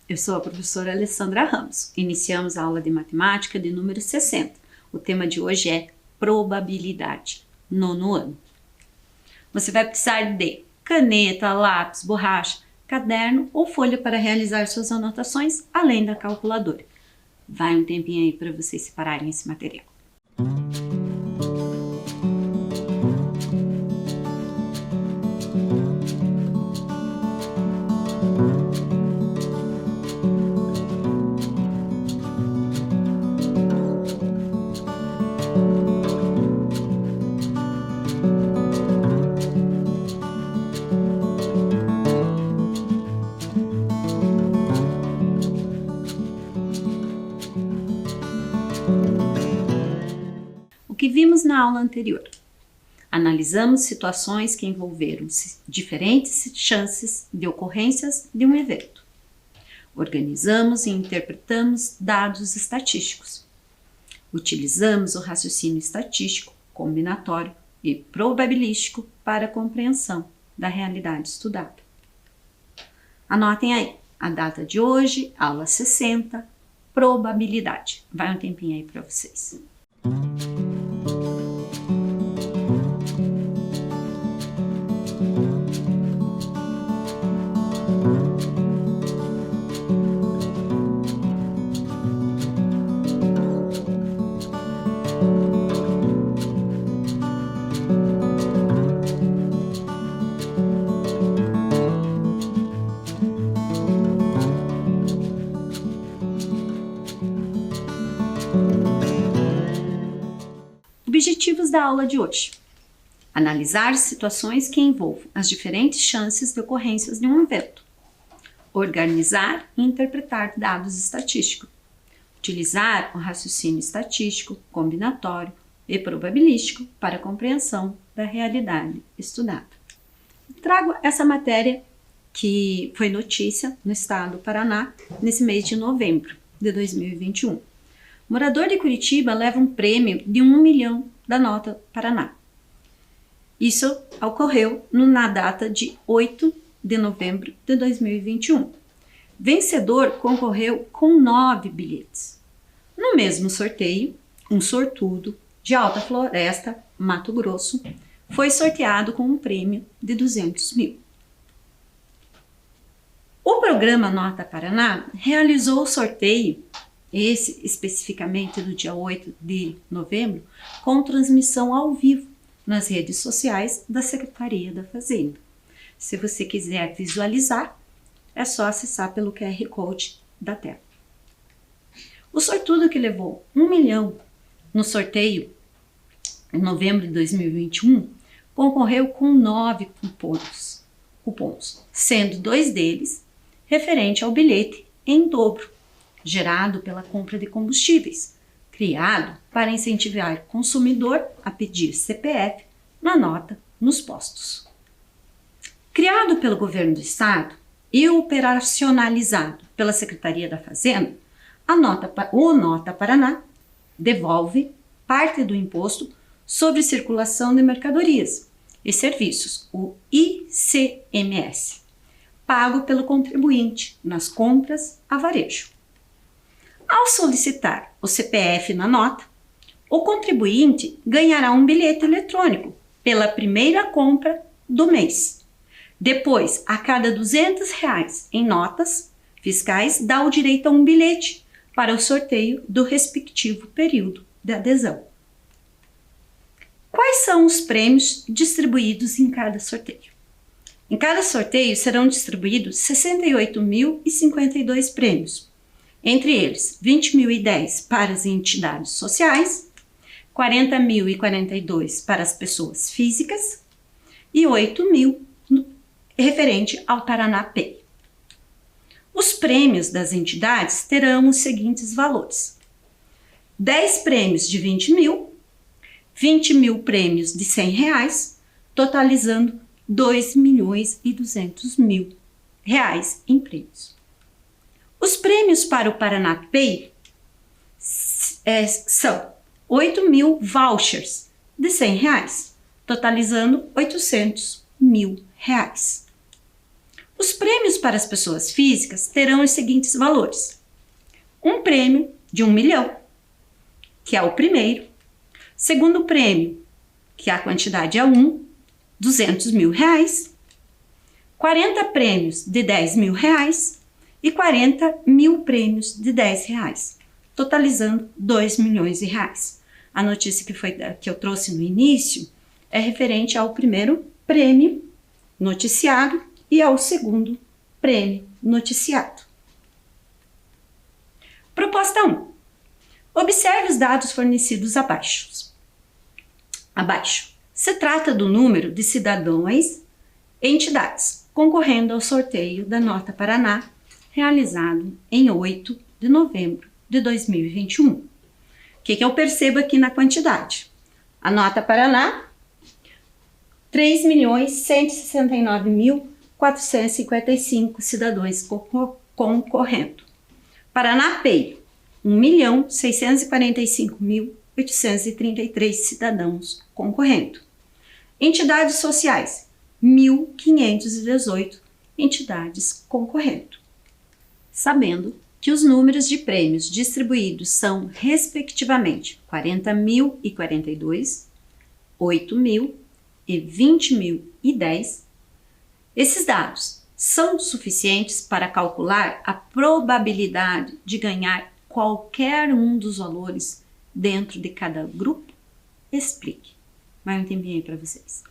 Eu sou a professora Alessandra Ramos. Iniciamos a aula de matemática de número 60. O tema de hoje é probabilidade, nono ano. Você vai precisar de caneta, lápis, borracha, caderno ou folha para realizar suas anotações, além da calculadora. Vai um tempinho aí para vocês separarem esse material. O que vimos na aula anterior? Analisamos situações que envolveram diferentes chances de ocorrências de um evento. Organizamos e interpretamos dados estatísticos. Utilizamos o raciocínio estatístico, combinatório e probabilístico para a compreensão da realidade estudada. Anotem aí, a data de hoje, aula 60, probabilidade. Vai um tempinho aí para vocês. Objetivos da aula de hoje: analisar situações que envolvam as diferentes chances de ocorrências de um evento, organizar e interpretar dados estatísticos, utilizar o raciocínio estatístico, combinatório e probabilístico para a compreensão da realidade estudada. Trago essa matéria que foi notícia no estado do Paraná nesse mês de novembro de 2021. Morador de Curitiba leva um prêmio de 1 milhão da nota Paraná. Isso ocorreu na data de 8 de novembro de 2021. Vencedor concorreu com 9 bilhetes. No mesmo sorteio, um sortudo de Alta Floresta, Mato Grosso, foi sorteado com um prêmio de 200 mil. O programa Nota Paraná realizou o sorteio, esse especificamente do dia 8 de novembro, com transmissão ao vivo nas redes sociais da Secretaria da Fazenda. Se você quiser visualizar, é só acessar pelo QR Code da tela. O sortudo que levou 1 milhão no sorteio em novembro de 2021 concorreu com 9 cupons, sendo 2 deles referente ao bilhete em dobro, gerado pela compra de combustíveis, criado para incentivar o consumidor a pedir CPF na nota nos postos. Criado pelo governo do estado e operacionalizado pela Secretaria da Fazenda, o Nota Paraná devolve parte do imposto sobre circulação de mercadorias e serviços, o ICMS, pago pelo contribuinte nas compras a varejo. Ao solicitar o CPF na nota, o contribuinte ganhará um bilhete eletrônico pela primeira compra do mês. Depois, a cada R$200 em notas fiscais, dá o direito a um bilhete para o sorteio do respectivo período de adesão. Quais são os prêmios distribuídos em cada sorteio? Em cada sorteio serão distribuídos 68.052 prêmios, entre eles 20.010 para as entidades sociais, 40.042 para as pessoas físicas e 8.000 referente ao Paraná Pay. Os prêmios das entidades terão os seguintes valores: 10 prêmios de 20 mil, 20 mil prêmios de R$100, totalizando R$2.200.000 em prêmios. Os prêmios para o Paraná Pay são 8.000 vouchers de R$100, totalizando R$800.000. Os prêmios para as pessoas físicas terão os seguintes valores: um prêmio de 1 milhão, que é o primeiro. Segundo prêmio, que a quantidade é 200 mil reais. 40 prêmios de 10 mil reais e 40 mil prêmios de 10 reais, totalizando 2 milhões de reais. A notícia que eu trouxe no início é referente ao primeiro prêmio noticiado e ao segundo prêmio noticiado. Proposta 1. Observe os dados fornecidos abaixo. Se trata do número de cidadãos e entidades concorrendo ao sorteio da Nota Paraná, realizado em 8 de novembro de 2021. O que eu percebo aqui na quantidade? A Nota Paraná, 3.169.455 cidadãos concorrendo. Paraná Pay, 1.645.833 cidadãos concorrendo. Entidades sociais, 1.518 entidades concorrendo. Sabendo que os números de prêmios distribuídos são, respectivamente, 40.042, 8.000 e 20.010, esses dados são suficientes para calcular a probabilidade de ganhar qualquer um dos valores dentro de cada grupo? Explique. Mais um tempinho aí para vocês.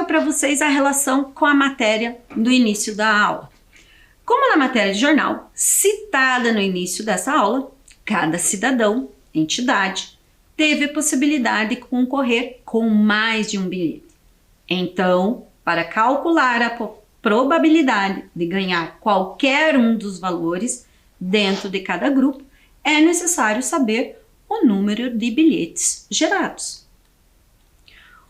Para vocês a relação com a matéria do início da aula. Como na matéria de jornal, citada no início dessa aula, cada cidadão, entidade, teve a possibilidade de concorrer com mais de um bilhete. Então, para calcular a probabilidade de ganhar qualquer um dos valores dentro de cada grupo, é necessário saber o número de bilhetes gerados.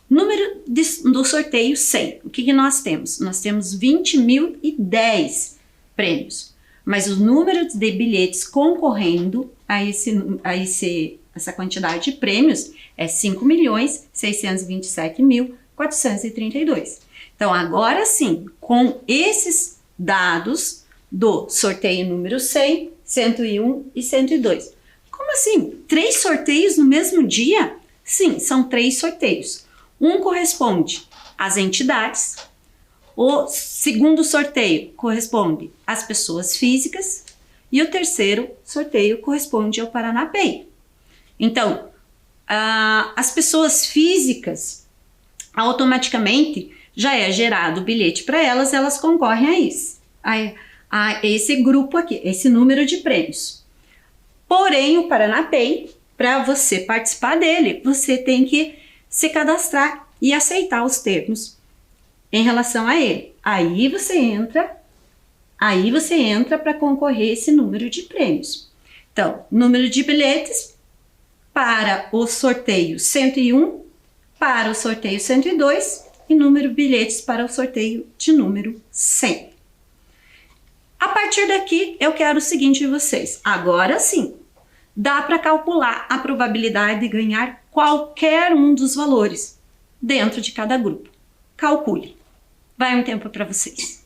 Número do sorteio 100. O que nós temos? Nós temos 20.010 prêmios, mas o número de bilhetes concorrendo a essa quantidade de prêmios é 5.627.432. Então, agora sim, com esses dados do sorteio número 100, 101 e 102. Como assim? 3 sorteios no mesmo dia? Sim, são 3 sorteios. Um corresponde às entidades, o segundo sorteio corresponde às pessoas físicas e o terceiro sorteio corresponde ao Paranapay. Então, as pessoas físicas, automaticamente já é gerado o bilhete para elas, elas concorrem a esse grupo aqui, esse número de prêmios. Porém, o Paranapay, para você participar dele, você tem que se cadastrar e aceitar os termos em relação a ele. Aí você entra para concorrer esse número de prêmios. Então, número de bilhetes para o sorteio 101, para o sorteio 102 e número de bilhetes para o sorteio de número 100. A partir daqui, eu quero o seguinte de vocês. Agora sim, dá para calcular a probabilidade de ganhar qualquer um dos valores dentro de cada grupo. Calcule. Vai um tempo para vocês.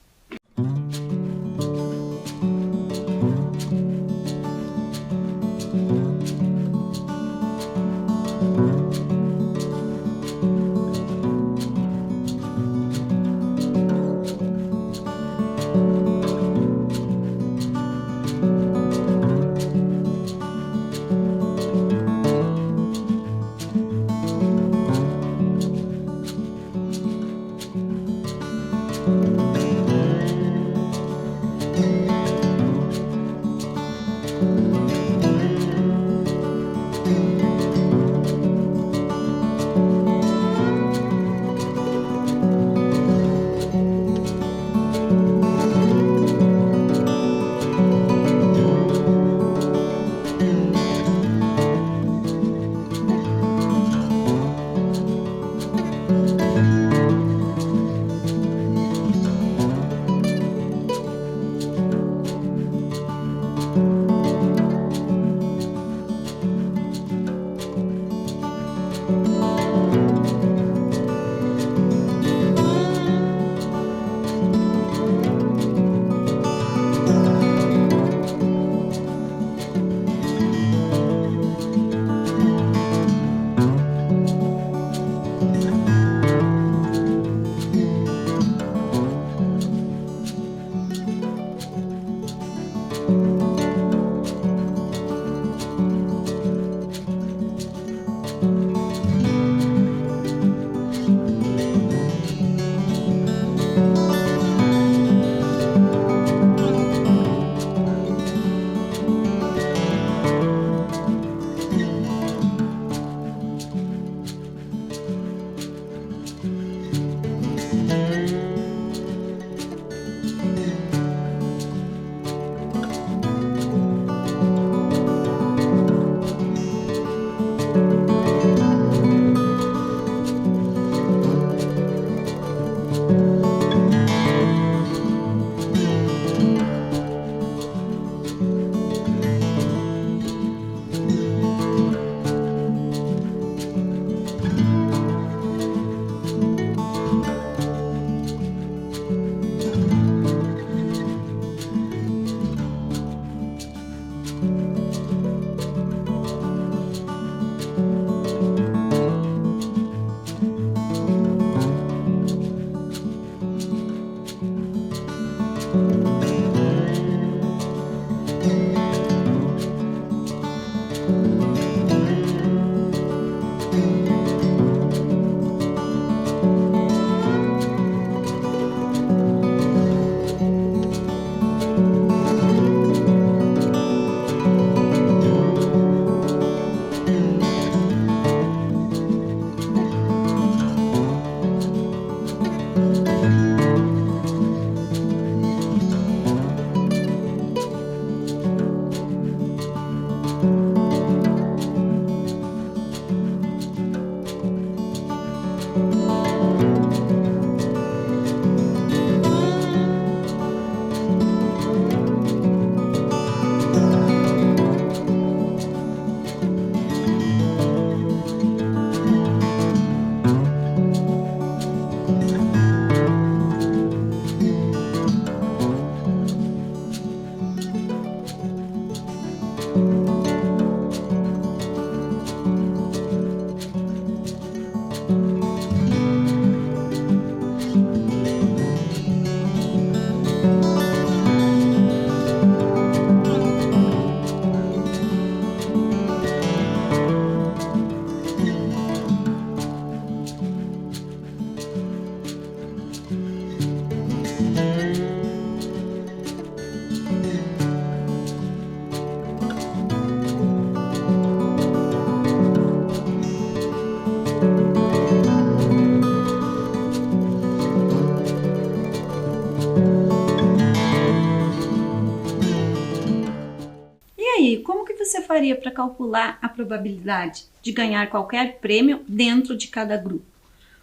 E aí, como que você faria para calcular a probabilidade de ganhar qualquer prêmio dentro de cada grupo?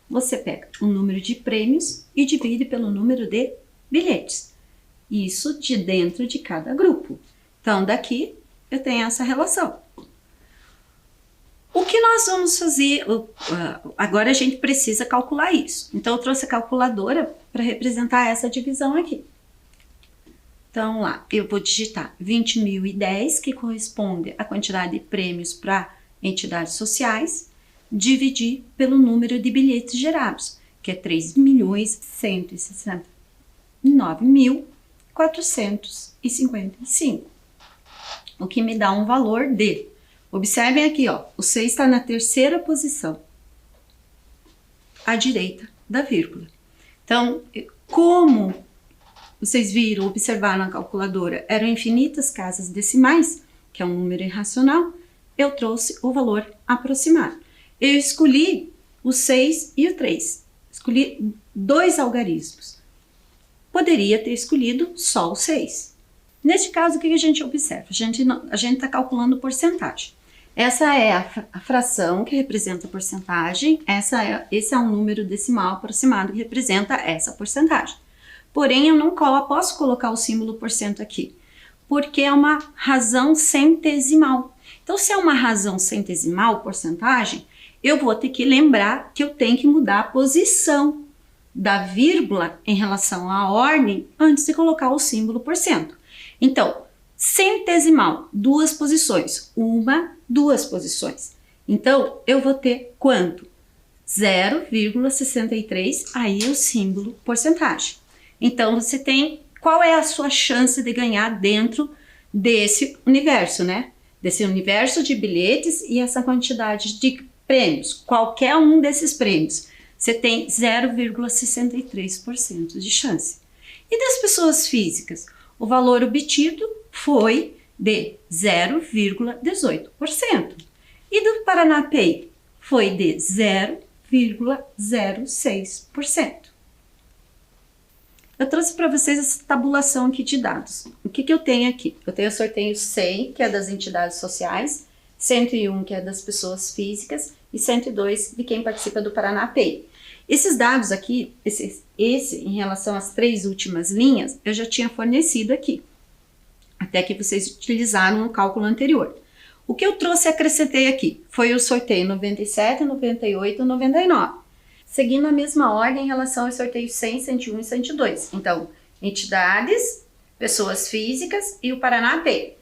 Você pega o número de prêmios e divide pelo número de bilhetes. Isso de dentro de cada grupo. Então, daqui eu tenho essa relação. O que nós vamos fazer? Agora a gente precisa calcular isso. Então, eu trouxe a calculadora para representar essa divisão aqui. Então, lá, eu vou digitar 20.010, que corresponde à quantidade de prêmios para entidades sociais, dividir pelo número de bilhetes gerados, que é 3.169.455, o que me dá um valor de, observem aqui, ó, o 6 está na terceira posição, à direita da vírgula. Então, como vocês viram, observaram na calculadora, eram infinitas casas decimais, que é um número irracional, eu trouxe o valor aproximado. Eu escolhi o 6 e o 3. Escolhi dois algarismos. Poderia ter escolhido só o 6. Neste caso, o que a gente observa? A gente está calculando porcentagem. Essa é a fração que representa a porcentagem, esse é um número decimal aproximado que representa essa porcentagem. Porém, eu não posso colocar o símbolo porcento aqui, porque é uma razão centesimal. Então, se é uma razão centesimal, porcentagem, eu vou ter que lembrar que eu tenho que mudar a posição da vírgula em relação à ordem antes de colocar o símbolo porcento. Então, centesimal, duas posições, duas posições. Então, eu vou ter quanto? 0,63, aí o símbolo porcentagem. Então, você tem qual é a sua chance de ganhar dentro desse universo, né? Desse universo de bilhetes e essa quantidade de prêmios. Qualquer um desses prêmios, você tem 0,63% de chance. E das pessoas físicas? O valor obtido foi de 0,18%. E do Paranapay? Foi de 0,06%. Eu trouxe para vocês essa tabulação aqui de dados. O que eu tenho aqui? Eu tenho o sorteio 100, que é das entidades sociais, 101, que é das pessoas físicas, e 102 de quem participa do Paranapay. Esses dados aqui, esse em relação às três últimas linhas, eu já tinha fornecido aqui, até que vocês utilizaram no cálculo anterior. O que eu trouxe e acrescentei aqui foi o sorteio 97, 98 e 99. Seguindo a mesma ordem em relação aos sorteios 100, 101 e 102. Então, entidades, pessoas físicas e o Paranapay.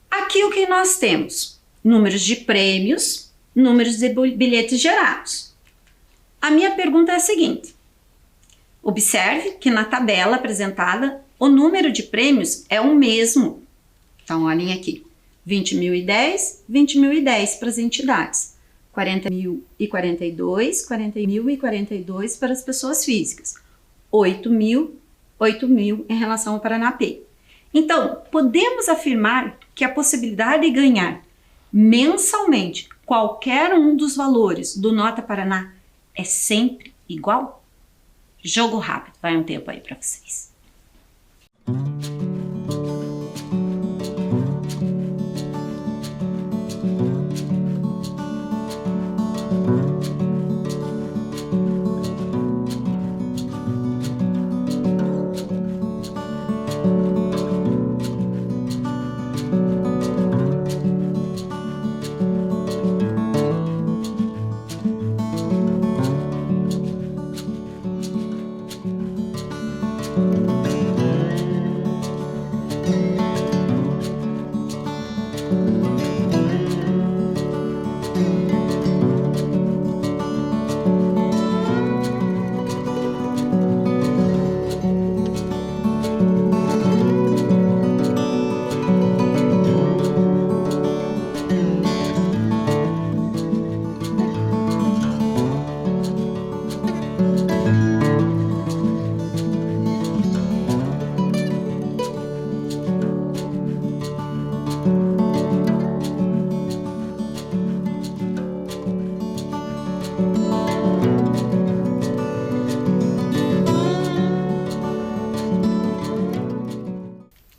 Aqui o que nós temos? Números de prêmios, números de bilhetes gerados. A minha pergunta é a seguinte. Observe que na tabela apresentada, o número de prêmios é o mesmo. Então, olhem aqui. 20.010, 20.010 para as entidades. 40.042, 40.042 para as pessoas físicas, 8.000 em relação ao Paranapay. Então, podemos afirmar que a possibilidade de ganhar mensalmente qualquer um dos valores do Nota Paraná é sempre igual? Jogo rápido, vai um tempo aí para vocês.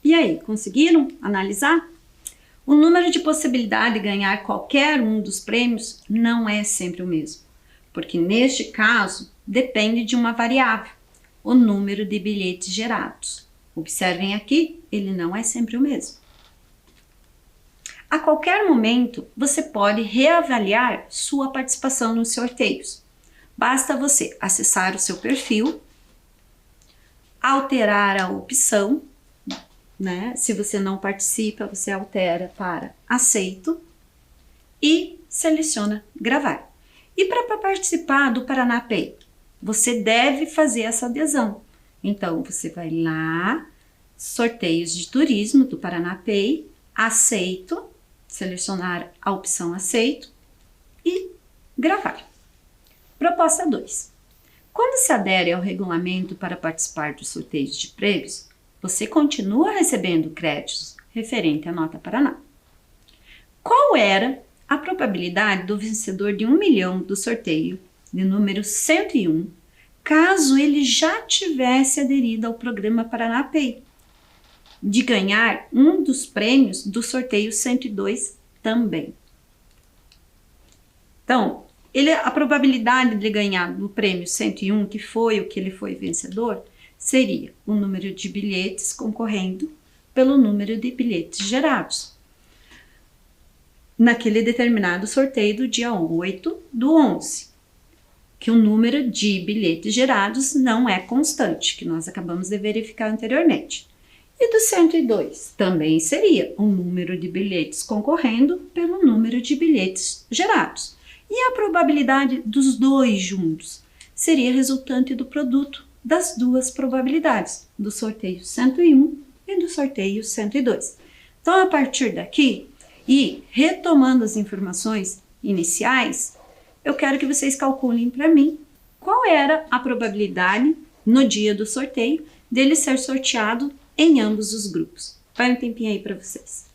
E aí, conseguiram analisar? O número de possibilidade de ganhar qualquer um dos prêmios não é sempre o mesmo, porque neste caso depende de uma variável, o número de bilhetes gerados. Observem aqui, ele não é sempre o mesmo. A qualquer momento, você pode reavaliar sua participação nos sorteios. Basta você acessar o seu perfil, alterar a opção, né? Se você não participa, você altera para aceito e seleciona gravar. E para participar do Paraná Pay, você deve fazer essa adesão. Então, você vai lá, sorteios de turismo do Paraná Pay, aceito, selecionar a opção aceito e gravar. Proposta 2. Quando se adere ao regulamento para participar dos sorteios de prêmios, você continua recebendo créditos referente à Nota Paraná. Qual era a probabilidade do vencedor de 1 milhão do sorteio de número 101, caso ele já tivesse aderido ao programa Paraná Pay, de ganhar um dos prêmios do sorteio 102 também? Então, a probabilidade de ganhar no prêmio 101, que foi o que ele foi vencedor, seria o número de bilhetes concorrendo pelo número de bilhetes gerados naquele determinado sorteio do dia 8/11, que o número de bilhetes gerados não é constante, que nós acabamos de verificar anteriormente. E do 102 também seria o número de bilhetes concorrendo pelo número de bilhetes gerados. E a probabilidade dos dois juntos seria resultante do produto das duas probabilidades, do sorteio 101 e do sorteio 102. Então, a partir daqui, e retomando as informações iniciais, eu quero que vocês calculem para mim qual era a probabilidade no dia do sorteio dele ser sorteado em ambos os grupos. Vai um tempinho aí para vocês.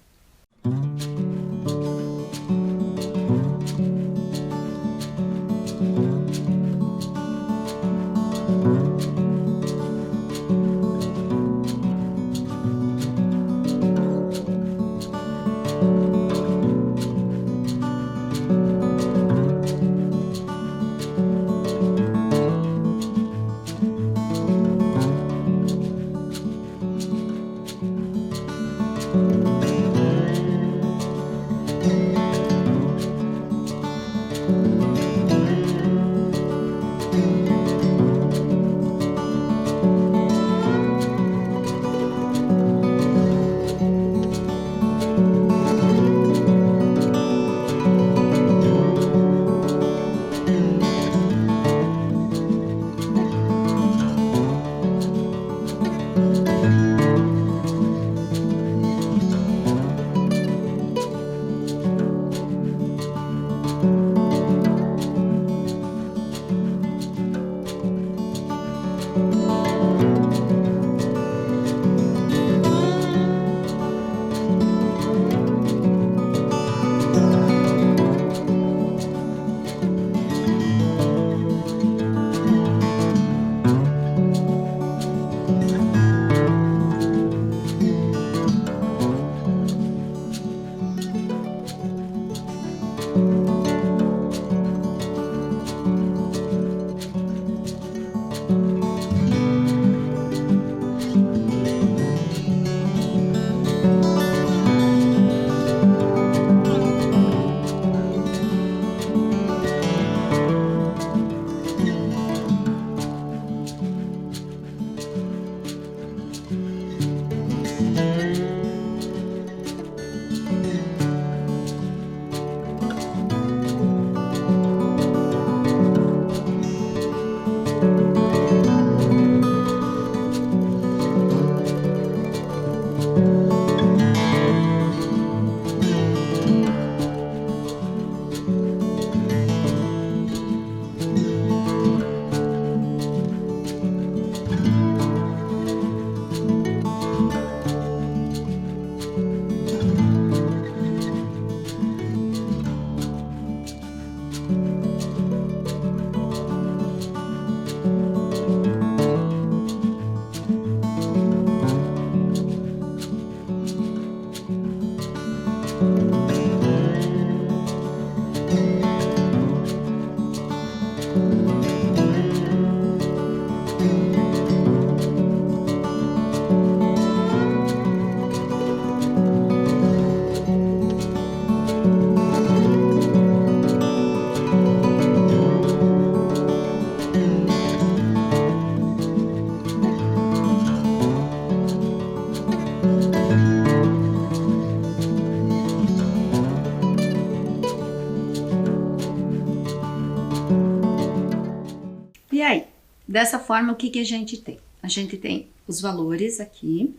E aí, dessa forma, o que a gente tem? A gente tem os valores aqui,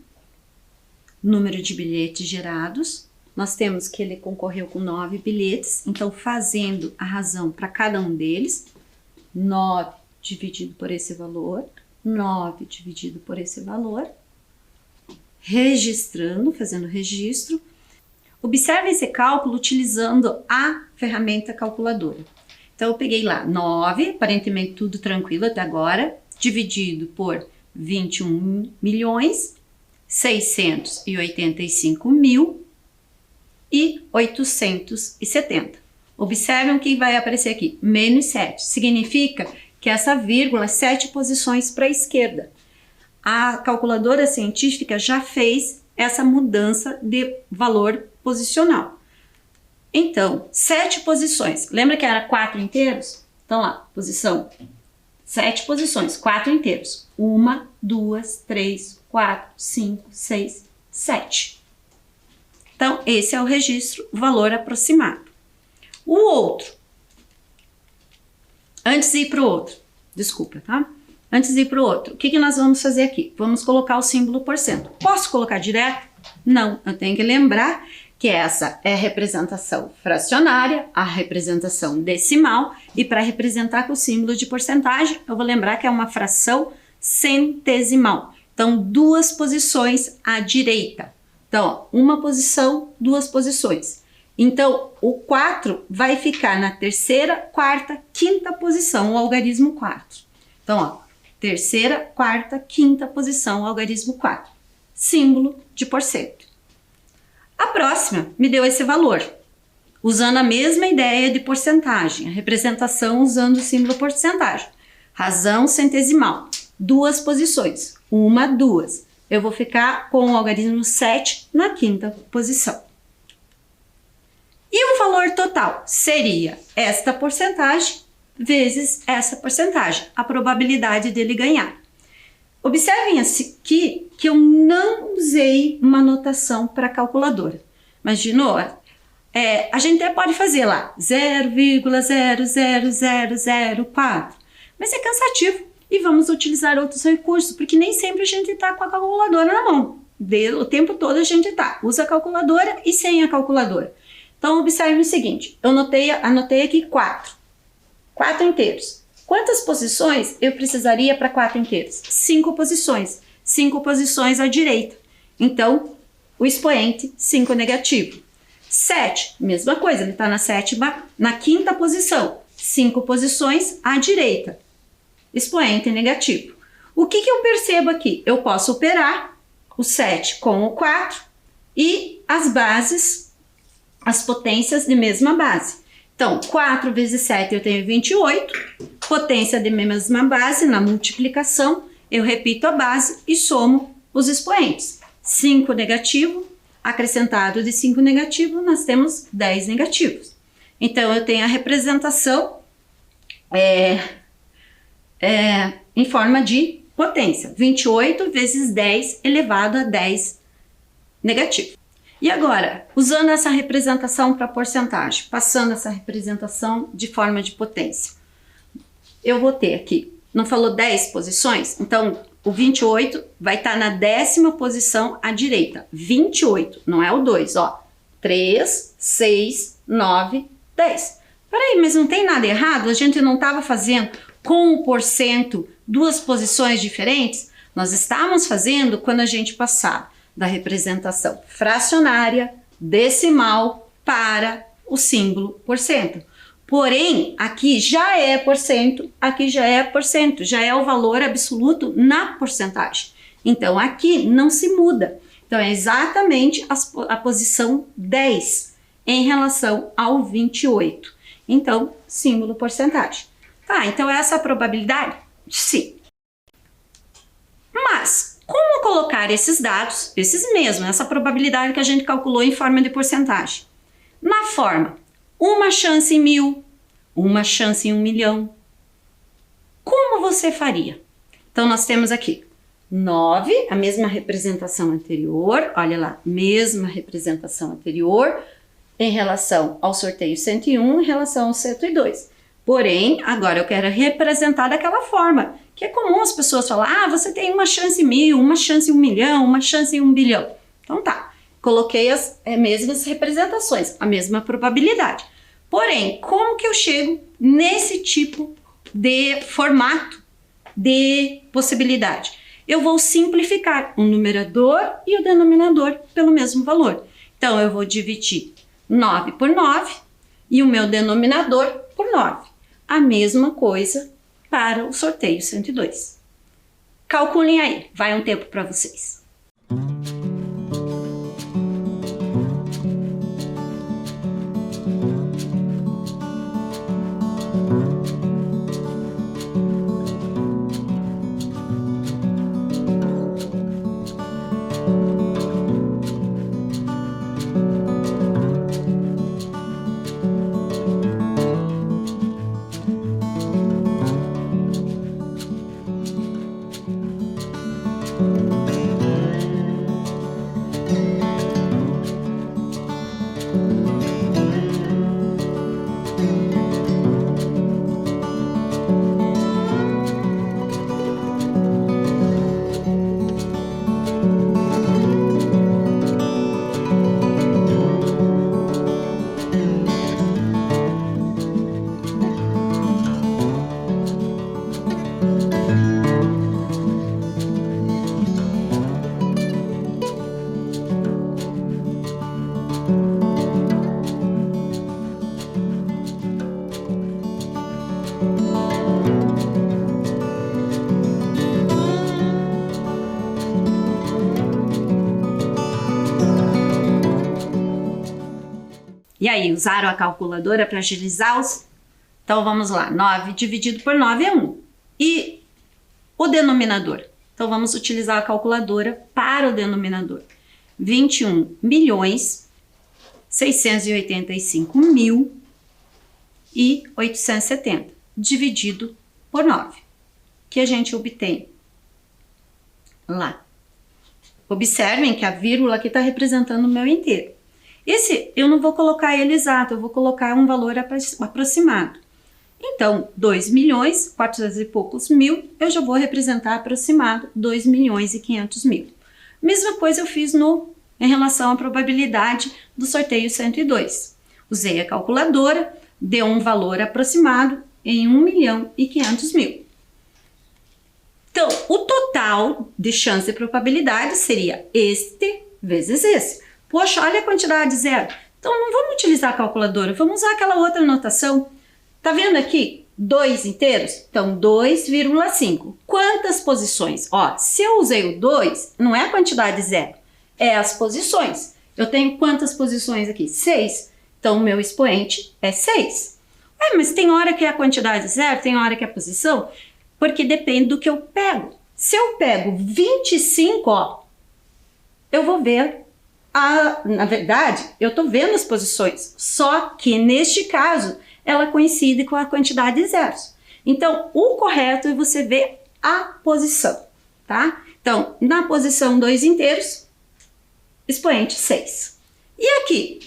número de bilhetes gerados. Nós temos que ele concorreu com 9 bilhetes, então fazendo a razão para cada um deles, 9 dividido por esse valor, 9 dividido por esse valor, registrando, fazendo registro. Observe esse cálculo utilizando a ferramenta calculadora. Então, eu peguei lá 9, aparentemente tudo tranquilo até agora, dividido por 21.685.870. Observem o que vai aparecer aqui, menos 7. Significa que essa vírgula é 7 posições para a esquerda. A calculadora científica já fez essa mudança de valor posicional. Então, 7 posições. Lembra que era 4 inteiros? Então lá, posição, 7 posições, 4 inteiros. 1, 2, 3, 4, 5, 6, 7. Então, esse é o registro, valor aproximado. O outro, antes de ir para o outro, desculpa, tá? Antes de ir para o outro, o que nós vamos fazer aqui? Vamos colocar o símbolo porcento. Posso colocar direto? Não, eu tenho que lembrar que essa é a representação fracionária, a representação decimal, e para representar com o símbolo de porcentagem, eu vou lembrar que é uma fração centesimal. Então, 2 posições à direita. Então, ó, uma posição, 2 posições. Então, o 4 vai ficar na terceira, quarta, quinta posição, o algarismo 4. Então, ó, terceira, quarta, quinta posição, o algarismo 4. Símbolo de porcento. A próxima me deu esse valor, usando a mesma ideia de porcentagem, a representação usando o símbolo porcentagem. Razão centesimal, 2 posições, 1, 2. Eu vou ficar com o algarismo 7 na quinta posição. E o valor total seria esta porcentagem vezes essa porcentagem, a probabilidade dele ganhar. Observem aqui que eu não usei uma notação para calculadora. Imaginou? A gente até pode fazer lá 0,00004, mas é cansativo e vamos utilizar outros recursos, porque nem sempre a gente está com a calculadora na mão. O tempo todo a gente usa a calculadora e sem a calculadora. Então, observe o seguinte, eu anotei aqui 4 inteiros. Quantas posições eu precisaria para 4 inteiros? 5 posições. 5 posições à direita. Então, o expoente 5 negativo. 7, mesma coisa, ele está na quinta posição. 5 posições à direita. Expoente negativo. O que eu percebo aqui? Eu posso operar o 7 com o 4 e as bases, as potências de mesma base. Então, 4 vezes 7 eu tenho 28, potência de mesma base, na multiplicação, eu repito a base e somo os expoentes. 5 negativo, acrescentado de 5 negativo, nós temos 10 negativos. Então, eu tenho a representação em forma de potência, 28 vezes 10 elevado a 10 negativo. E agora, usando essa representação para porcentagem, passando essa representação de forma de potência, eu vou ter aqui, não falou 10 posições? Então, o 28 vai estar na 10ª posição à direita. 28, não é o 2, ó. 3, 6, 9, 10. Peraí, mas não tem nada errado? A gente não estava fazendo com o porcento 2 posições diferentes? Nós estávamos fazendo quando a gente passava da representação fracionária, decimal, para o símbolo porcento. Porém, aqui já é porcento, aqui já é porcento, já é o valor absoluto na porcentagem. Então, aqui não se muda. Então, é exatamente a posição 10. em relação ao 28. Então, símbolo porcentagem. Tá, então essa é a probabilidade? Sim. Mas, como colocar esses dados, esses mesmos, essa probabilidade que a gente calculou em forma de porcentagem? Na forma, uma chance em 1000, uma chance em 1 milhão. Como você faria? Então, nós temos aqui 9, a mesma representação anterior, olha lá, mesma representação anterior em relação ao sorteio 101, em relação ao 102. Porém, agora eu quero representar daquela forma, que é comum as pessoas falarem, ah, você tem uma chance em 1000, uma chance em 1 milhão, uma chance em 1 bilhão. Então tá, coloquei as mesmas representações, a mesma probabilidade. Porém, como que eu chego nesse tipo de formato de possibilidade? Eu vou simplificar o numerador e o denominador pelo mesmo valor. Então, eu vou dividir 9 por 9 e o meu denominador por 9. A mesma coisa para o sorteio 102. Calculem aí, vai um tempo para vocês. E aí, usaram a calculadora para agilizar os... Então, vamos lá. 9 dividido por 9 é 1. E o denominador? Então, vamos utilizar a calculadora para o denominador. 21 milhões, 685 mil e 870, dividido por 9. Que a gente obtém lá. Observem que a vírgula aqui está representando o meu inteiro. Esse, eu não vou colocar ele exato, eu vou colocar um valor aproximado. Então, 2 milhões, 400 e poucos mil, eu já vou representar aproximado 2 milhões e 500 mil. Mesma coisa eu fiz em relação à probabilidade do sorteio 102. Usei a calculadora, deu um valor aproximado em 1 milhão e 500 mil. Então, o total de chance e probabilidade seria este vezes esse. Poxa, olha a quantidade zero. Então, não vamos utilizar a calculadora, vamos usar aquela outra notação. Tá vendo aqui? 2 inteiros? Então, 2,5. Quantas posições? Ó, se eu usei o 2, não é a quantidade zero, é as posições. Eu tenho quantas posições aqui? 6. Então, o meu expoente é 6. Mas tem hora que é a quantidade zero, tem hora que é a posição, porque depende do que eu pego. Se eu pego 25, ó, eu vou ver... na verdade, eu estou vendo as posições, só que neste caso, ela coincide com a quantidade de zeros. Então, o correto é você ver a posição, tá? Então, na posição 2 inteiros, expoente 6. E aqui,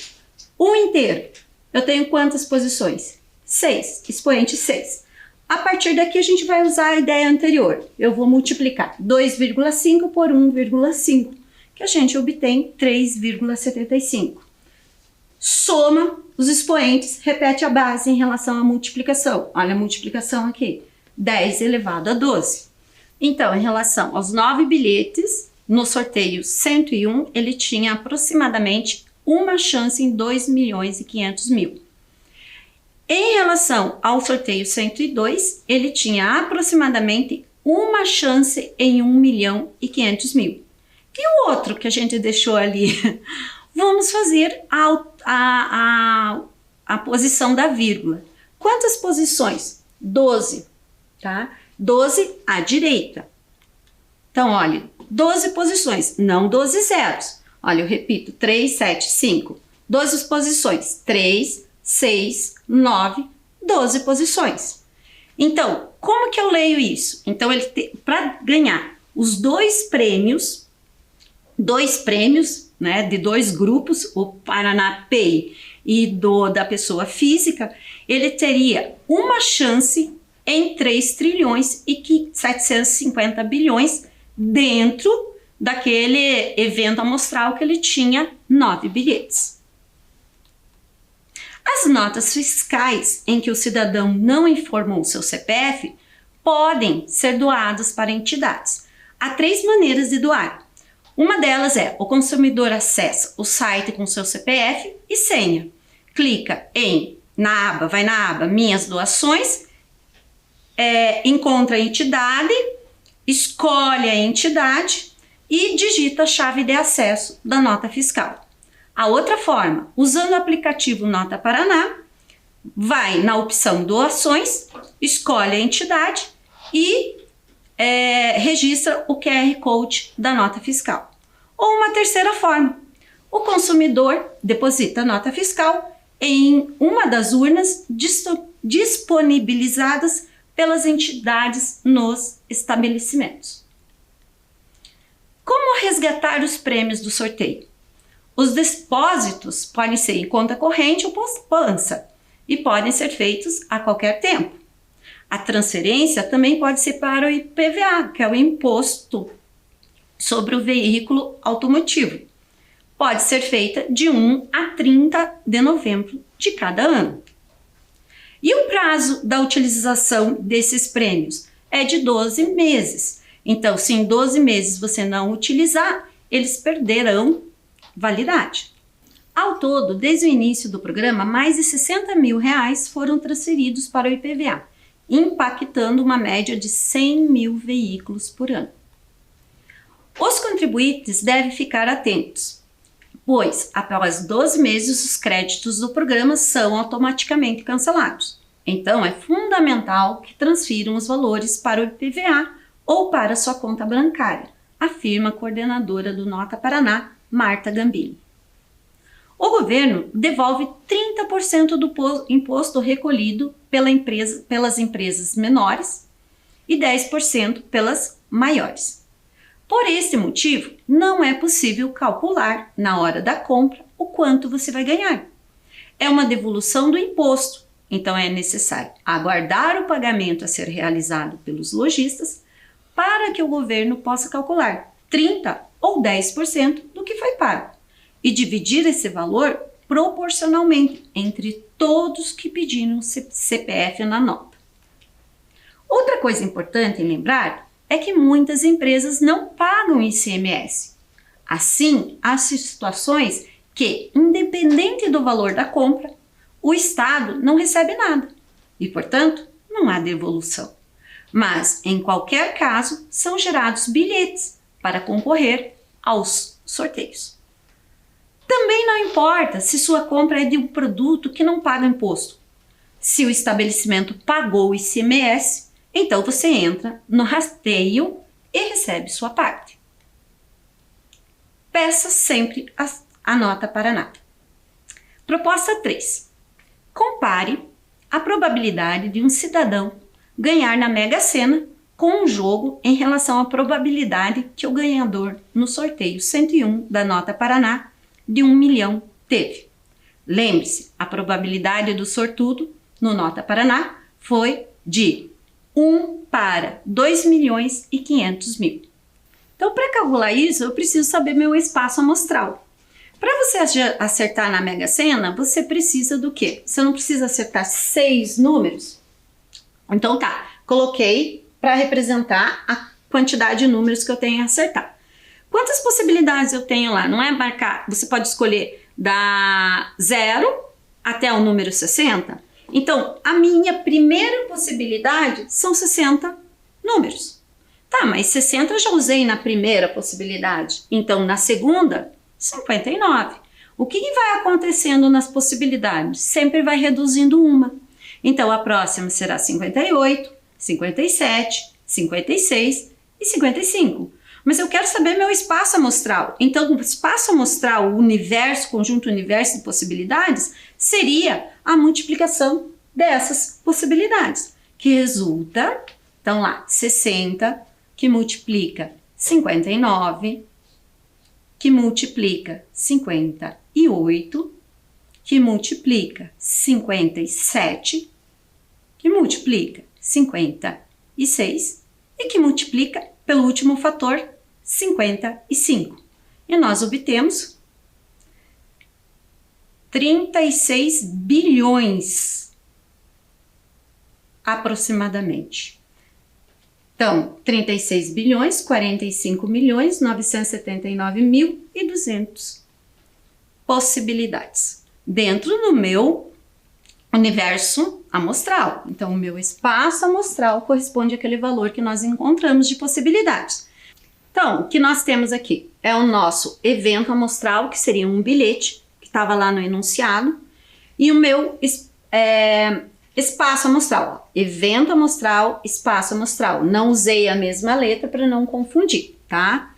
o inteiro, eu tenho quantas posições? 6, expoente 6. A partir daqui, a gente vai usar a ideia anterior. Eu vou multiplicar 2,5 por 1,5. Que a gente obtém 3,75. Soma os expoentes, repete a base em relação à multiplicação. Olha a multiplicação aqui, 10 elevado a 12. Então, em relação aos 9 bilhetes, no sorteio 101, ele tinha aproximadamente uma chance em 2 milhões e 500 mil. Em relação ao sorteio 102, ele tinha aproximadamente uma chance em 1 milhão e 500 mil. E o outro que a gente deixou ali? Vamos fazer a a posição da vírgula. Quantas posições? 12, tá? 12 à direita. Então, olha, 12 posições, não 12 zeros. Olha, eu repito, 3, 7, 5. 12 posições, 3, 6, 9, 12 posições. Então, como que eu leio isso? Então, para ganhar os dois prêmios, né, de dois grupos, o Paraná Pay e da pessoa física, ele teria uma chance em 3 trilhões e 750 bilhões dentro daquele evento amostral que ele tinha 9 bilhetes. As notas fiscais em que o cidadão não informou seu CPF podem ser doadas para entidades. Há 3 maneiras de doar. Uma delas é o consumidor acessa o site com seu CPF e senha. Clica vai na aba Minhas Doações, encontra a entidade, escolhe a entidade e digita a chave de acesso da nota fiscal. A outra forma, usando o aplicativo Nota Paraná, vai na opção Doações, escolhe a entidade e registra o QR Code da nota fiscal. Ou uma terceira forma, o consumidor deposita a nota fiscal em uma das urnas disponibilizadas pelas entidades nos estabelecimentos. Como resgatar os prêmios do sorteio? Os depósitos podem ser em conta corrente ou poupança e podem ser feitos a qualquer tempo. A transferência também pode ser para o IPVA, que é o Imposto sobre o Veículo Automotivo. Pode ser feita de 1 a 30 de novembro de cada ano. E o prazo da utilização desses prêmios é de 12 meses. Então, se em 12 meses você não utilizar, eles perderão validade. Ao todo, desde o início do programa, mais de 60 mil reais foram transferidos para o IPVA, impactando uma média de 100 mil veículos por ano. Os contribuintes devem ficar atentos, pois após 12 meses os créditos do programa são automaticamente cancelados. Então é fundamental que transfiram os valores para o IPVA ou para sua conta bancária, afirma a coordenadora do Nota Paraná, Marta Gambini. O governo devolve 30% do imposto recolhido pelas empresas menores e 10% pelas maiores. Por esse motivo, não é possível calcular na hora da compra o quanto você vai ganhar. É uma devolução do imposto, então é necessário aguardar o pagamento a ser realizado pelos lojistas para que o governo possa calcular 30% ou 10% do que foi pago e dividir esse valor proporcionalmente entre todos que pediram CPF na nota. Outra coisa importante em lembrar é que muitas empresas não pagam ICMS. Assim, há situações que, independente do valor da compra, o Estado não recebe nada e, portanto, não há devolução. Mas, em qualquer caso, são gerados bilhetes para concorrer aos sorteios. Também não importa se sua compra é de um produto que não paga imposto. Se o estabelecimento pagou o ICMS, então você entra no rasteio e recebe sua parte. Peça sempre a Nota Paraná. Proposta 3. Compare a probabilidade de um cidadão ganhar na Mega Sena com um jogo em relação à probabilidade que o ganhador no sorteio 101 da Nota Paraná de 1 milhão teve. Lembre-se, a probabilidade do sortudo no Nota Paraná foi de 1 para 2 milhões e 500 mil. Então, para calcular isso, eu preciso saber meu espaço amostral. Para você acertar na Mega Sena, você precisa do quê? Você não precisa acertar 6 números? Então tá, coloquei para representar a quantidade de números que eu tenho a acertar. Quantas possibilidades eu tenho lá? Não é marcar, você pode escolher da 0 até o número 60. Então, a minha primeira possibilidade são 60 números. Tá, mas 60 eu já usei na primeira possibilidade. Então, na segunda, 59. O que vai acontecendo nas possibilidades? Sempre vai reduzindo uma. Então, a próxima será 58, 57, 56 e 55. Mas eu quero saber meu espaço amostral. Então, o espaço amostral, o universo, conjunto universo de possibilidades, seria a multiplicação dessas possibilidades, que resulta, então lá, 60, que multiplica 59, que multiplica 58, que multiplica 57, que multiplica 56 e que multiplica pelo último fator 55. E nós obtemos 36 bilhões aproximadamente. Então, 36 bilhões, 45 milhões, 979.200 possibilidades dentro do meu universo amostral. Então, o meu espaço amostral corresponde àquele valor que nós encontramos de possibilidades. Então, o que nós temos aqui é o nosso evento amostral, que seria um bilhete, que estava lá no enunciado, e o meu espaço amostral. Ó. Evento amostral, espaço amostral. Não usei a mesma letra para não confundir, tá?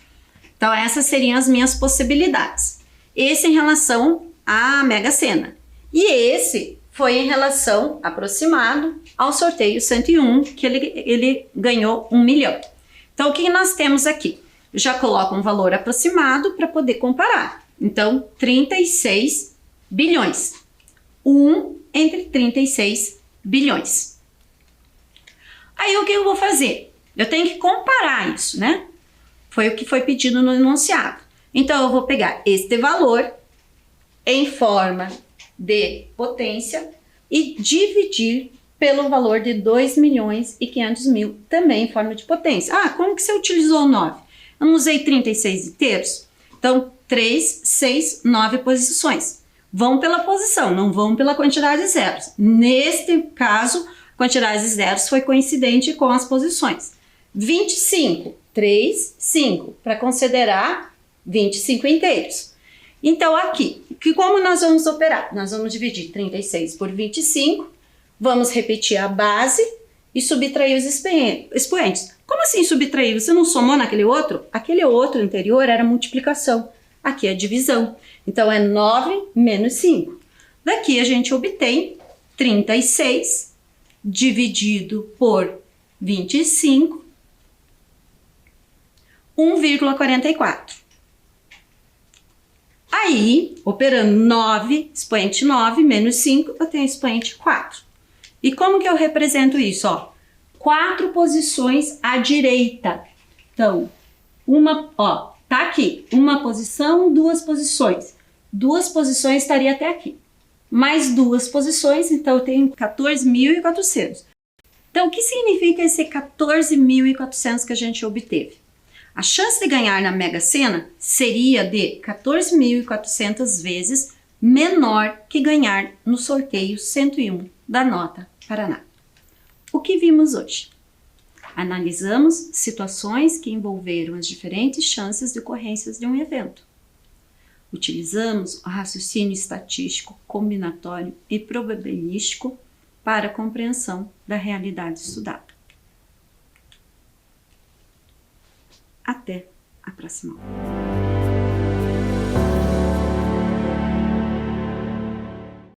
Então, essas seriam as minhas possibilidades. Esse em relação à Mega Sena. E esse foi em relação, aproximado, ao sorteio 101, que ele ganhou 1 milhão. Então, o que nós temos aqui? Eu já coloco um valor aproximado para poder comparar. Então, 36 bilhões. 1 entre 36 bilhões. Aí, o que eu vou fazer? Eu tenho que comparar isso, né? Foi o que foi pedido no enunciado. Então, eu vou pegar este valor em forma de potência e dividir pelo valor de 2.500.000, também em forma de potência. Ah, como que você utilizou o 9? Eu não usei 36 inteiros? Então, 3, 6, 9 posições. Vão pela posição, não vão pela quantidade de zeros. Neste caso, a quantidade de zeros foi coincidente com as posições. 25, 3, 5, para considerar 25 inteiros. Então, aqui, como nós vamos operar? Nós vamos dividir 36 por 25, vamos repetir a base e subtrair os expoentes. Como assim subtrair? Você não somou naquele outro? Aquele outro anterior era multiplicação, aqui é divisão. Então, é 9 menos 5. Daqui a gente obtém 36 dividido por 25, 1,44. Aí, operando 9, expoente 9, menos 5, eu tenho expoente 4. E como que eu represento isso? Ó, 4 posições à direita. Então, tá aqui, uma posição, 2 posições. 2 posições estaria até aqui. Mais 2 posições, então eu tenho 14.400. Então, o que significa esse 14.400 que a gente obteve? A chance de ganhar na Mega Sena seria de 14.400 vezes menor que ganhar no sorteio 101 da Nota Paraná. O que vimos hoje? Analisamos situações que envolveram as diferentes chances de ocorrências de um evento. Utilizamos o raciocínio estatístico, combinatório e probabilístico para a compreensão da realidade estudada. Até a próxima aula.